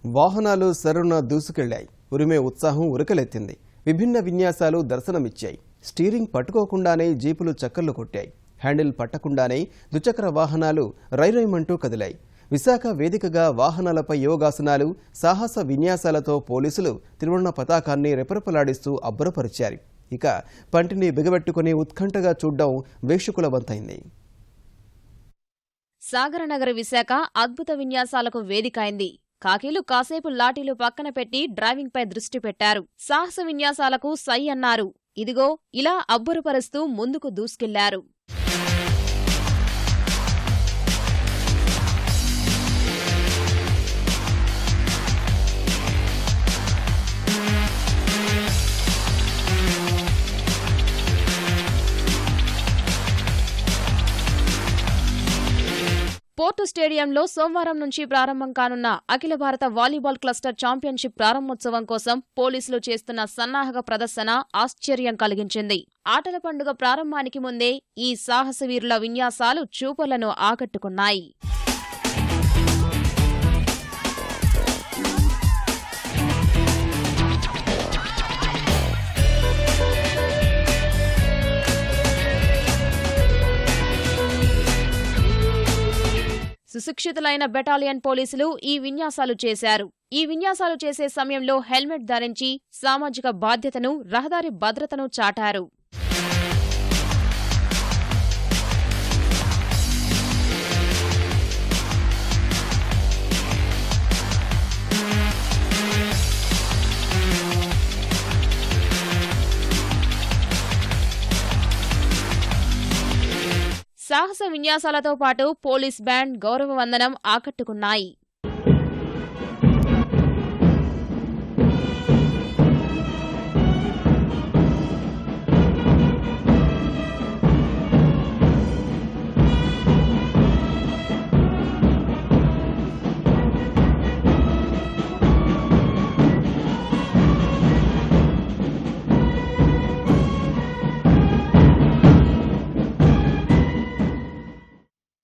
వాహనాలు సరున దూసుకెళ్లాయి. ఉరిమే ఉత్సాహం ఉరకలెత్తింది. విభిన్న విన్యాసాలు దర్శనమిచ్చాయి. స్టీరింగ్ పట్టుకోకుండానే జీపులు చక్కర్లు కొట్టాయి. హ్యాండిల్ పట్టకుండానే ద్విచక్ర వాహనాలు రైరైమంటూ కదిలాయి. విశాఖ వేదికగా వాహనాలపై యోగాసనాలు, సాహస విన్యాసాలతో పోలీసులు త్రివర్ణ పతాకాన్ని రెపరెపలాడిస్తూ అబ్బురపరిచారు. ఇక పంటిని బిగబెట్టుకుని ఉత్కంఠగా చూడ్డం వీక్షకుల వంతైంది. సాగరనగర విశాఖ అద్భుత విన్యాసాలకు వేదికైంది. కాకీలు కాసేపు లాఠీలు పక్కన పెట్టి డ్రైవింగ్పై దృష్టి పెట్టారు. సాహస విన్యాసాలకు సై అన్నారు. ఇదిగో ఇలా అబ్బురపరుస్తూ ముందుకు దూసుకెళ్లారు. పోర్టు స్టేడియంలో సోమవారం నుంచి ప్రారంభం కానున్న అఖిల భారత వాలీబాల్ క్లస్టర్ ఛాంపియన్షిప్ ప్రారంభోత్సవం కోసం పోలీసులు చేస్తున్న సన్నాహక ప్రదర్శన ఆశ్చర్యం కలిగించింది. ఆటల పండుగ ప్రారంభానికి ముందే ఈ సాహసవీరుల విన్యాసాలు చూపర్లను ఆకట్టుకున్నాయి. సుశిక్షితులైన బెటాలియన్ పోలీసులు ఈ విన్యాసాలు చేశారు. ఈ విన్యాసాలు చేసే సమయంలో హెల్మెట్ ధరించి సామాజిక బాధ్యతను, రహదారి భద్రతను చాటారు. సాహస విన్యాసాలతో పాటు పోలీస్ బ్యాండ్, గౌరవ వందనం ఆకట్టుకున్నాయి.